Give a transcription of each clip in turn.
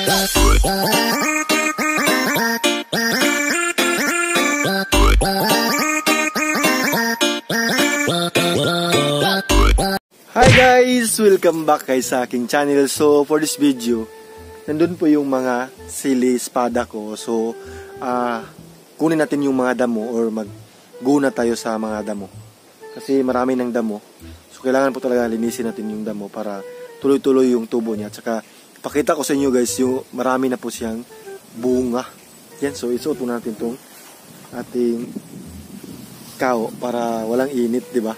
Hi guys! Welcome back guys sa aking channel. So for this video, nandun po yung mga sili espada ko. So kunin natin yung mga damo or magguna tayo sa mga damo. Kasi marami ng damo. So kailangan po talaga linisin natin yung damo para tuloy-tuloy yung tubo niya. At saka pakita ko sa inyo guys yung marami na po siyang bunga. Yan, so isuot po natin tong ating kao para walang init, di ba?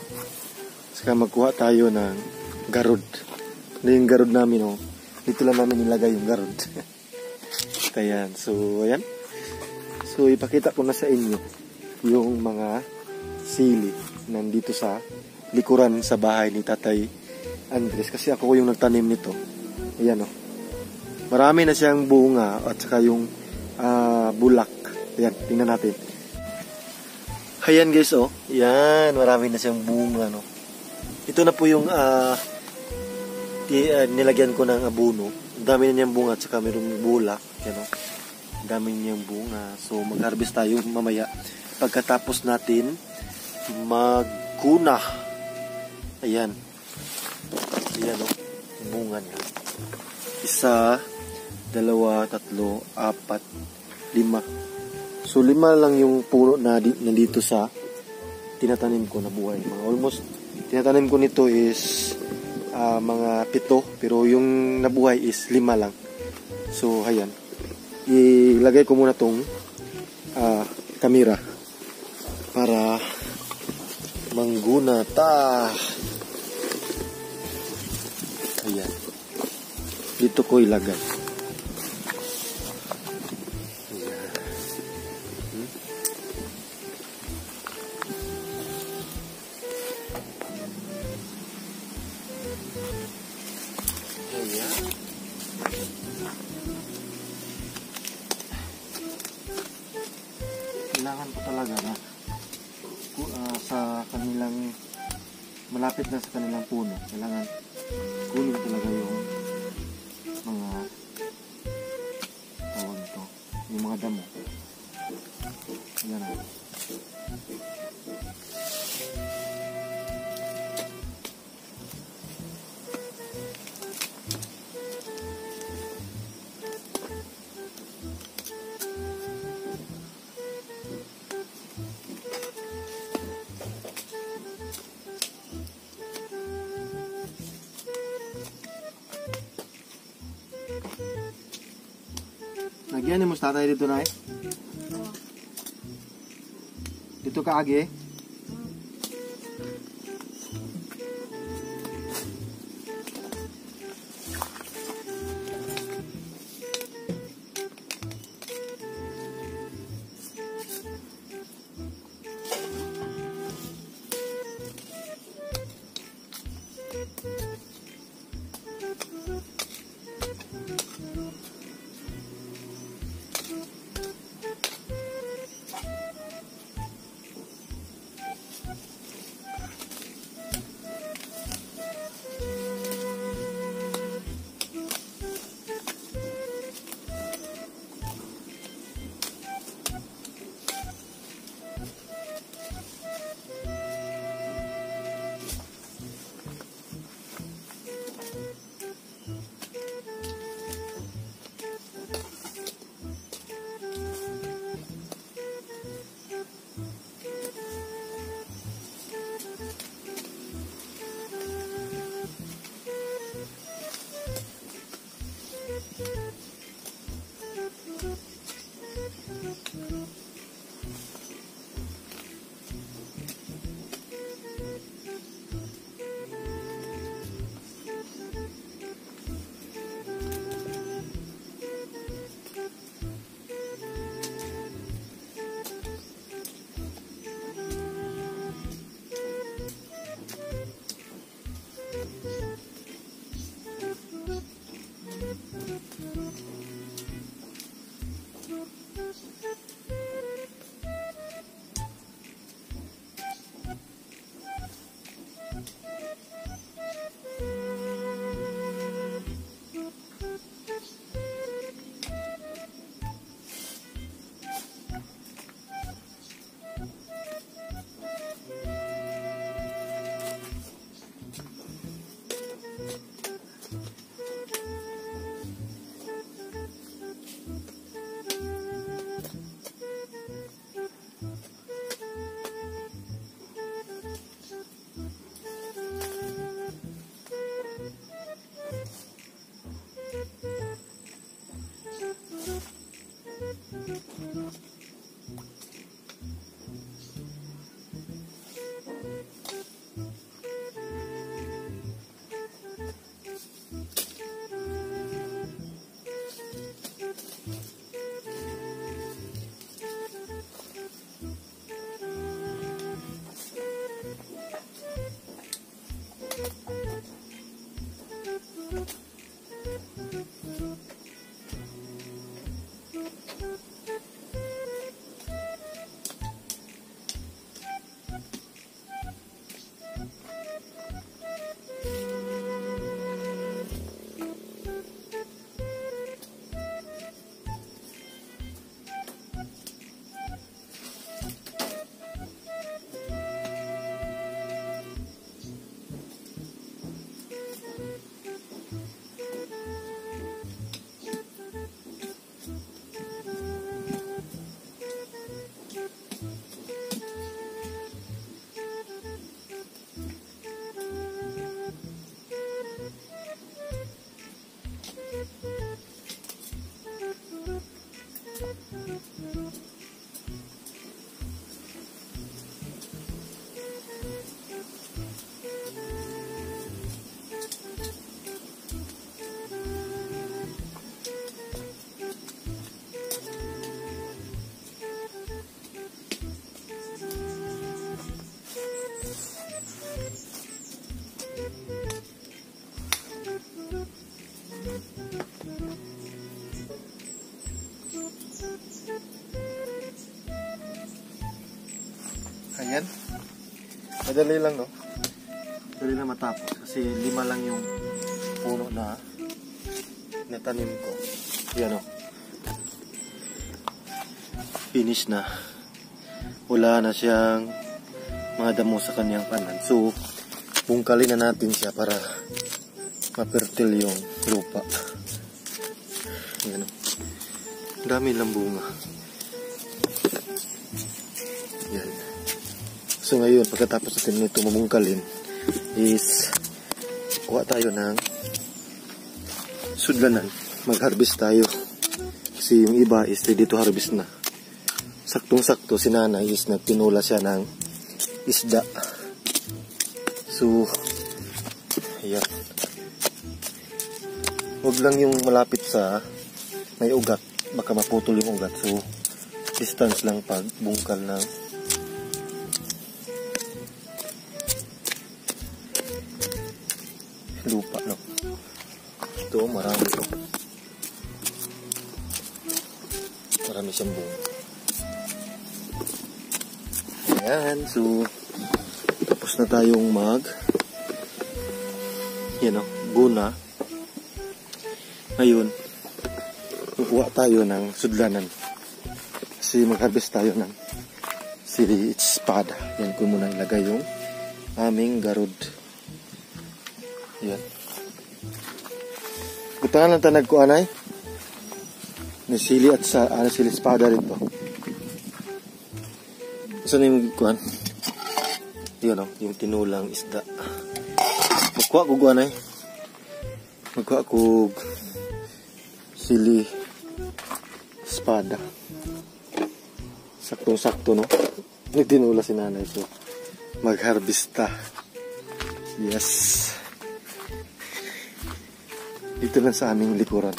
Saka magkuha tayo ng garod. Yung garod namin, oh. Dito lang namin nilagay yung garod. Ayan. So, ayan. So, ipakita ko na sa inyo yung mga sili nandito sa likuran sa bahay ni Tatay Andres. Kasi ako yung nagtanim nito. Ayan, oh. Marami na siyang bunga at saka yung bulak. Ayan, tingnan natin. Ayan guys, oh. Ayan, marami na siyang bunga, no. Ito na po yung nilagyan ko ng abono. Ang dami na niyang bunga at saka mayroong bulak. Yan, o. Ang dami niyang bunga. So mag-harvest tayo mamaya. Pagkatapos natin magkuna. Ayan. Ayan, o. Yung bunga niya. 1, 2, 3, 4, 5. So 5 lang yung puno na nandito sa tinatanim ko na buhay. Mga almost tinatanim ko nito is mga 7, pero yung nabuhay is 5 lang. So ayan, ilagay ko muna tong kamera para mangguna ta. Ayan, dito ko ilagay. Kailangan ko talaga na sa kanilang malapit na sa kanilang puno, kailangan kunin talaga yung mga tawag ito, yung mga damo. Ayan, o. Nagyan mo tatay dito na eh. Dito ka agi. Madali lang, no? Madali lang matapos kasi 5 lang yung puno na natanim ko. Yan, no? Finish na. Wala na siyang mga damo sa kanyang kanan. So, bungkalin na natin siya para mapertil yung lupa. Yan, no? Dami lang bunga. Yan. So ngayon, pagkatapos natin nito mamungkalin, is kuha tayo ng sudlanan. Mag-harvest tayo. Kasi yung iba is ready to harvest na. Saktong-sakto si nanay is nagtinula siya ng isda. So, ayan. Huwag lang yung malapit sa may ugat. Baka maputol yung ugat. So, distance lang pag bungkal ng lupa, no? Ito, marami ito. Marami siyang bunga. Ayan, so tapos na tayong guna. Ngayon, kukuha tayo ng sudlanan. Kasi mag-harvest tayo ng sili espada. Yan ko muna ilagay yung aming garod. Yan. Butangan lang tanag ko, anay. May sili at sili espada rito. Saan yung kuhan? Yan, yung tinulang isda. Magkuha ko kuhan, ay. Magkuha ko sili espada. Saktong-sakto, no? Nagtinula si nanay. So, mag-harvesta. Yes. Ito lang sa aming likuran.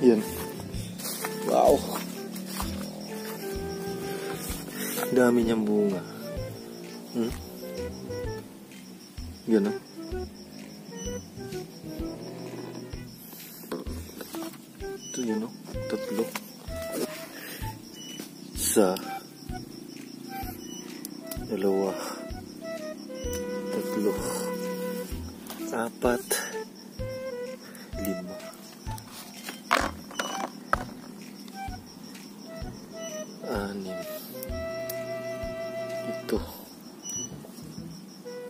Yan. Wow. Dami niyang bunga. Yan, no? Ito yun, no? 3. Isa. 2. 3. 4. 5. 6. Ito.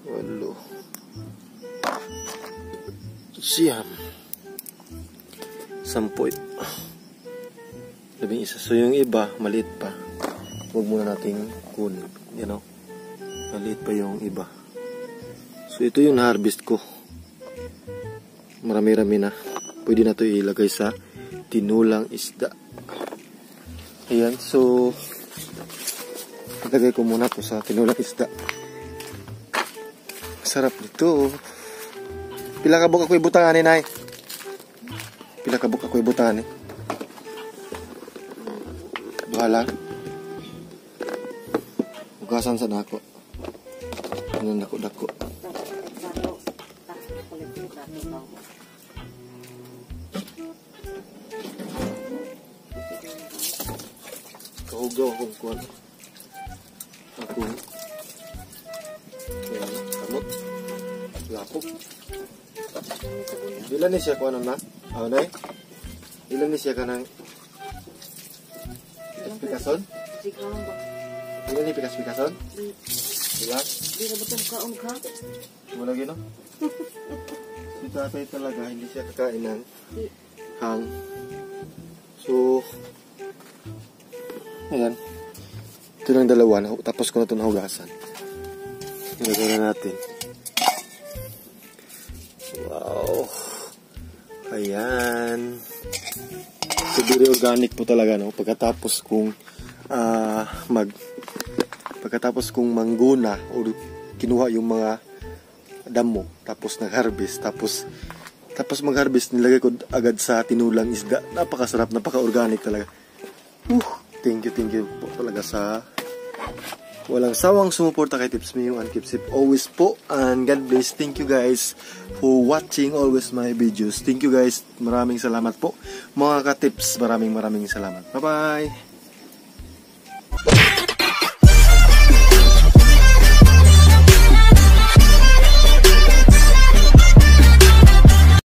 8. 9. 10. 11. So yung iba, maliit pa. Huwag muna nating kunin. You know? Maliit pa yung iba. So ito yung harvest ko. Marami-rami na. Pwede na ito ilagay sa tinulang isda. Ayan, so ilagay ko muna po sa tinulang isda. Sarap nito. Pila ka buk ako ibutangan ni nay? Pila ka buk ako ibutangan ni? Bahala. Ugasan sa dako. Ano dako-dako. Kaugaw akong kuwan. Akong kamot. Lapok. Ilan ni siya kuwan na? Nay? Ilan ni siya ka ng pikason? Ilan ni pikason? Ilan? Di na batong kaong ka? Wala gino? Si tatay talaga, hindi siya kakain ng hang. So, ayan. Ito lang 2. Tapos ko na ito nahugasan. Ilagay na natin. Wow. Ayan. So, very organic po talaga, no? Pagkatapos kong mangguna o kinuha yung mga damo, tapos nag-harvest, tapos mag-harvest, nilagay ko agad sa tinulang isda. Napakasarap, napaka-organic talaga. Thank you po talaga sa walang sawang sumuporta kay Tips Me, yung Unkipsip always po, and God bless. Thank you guys for watching always my videos. Thank you guys, maraming salamat po mga ka-tips, maraming salamat. Bye bye.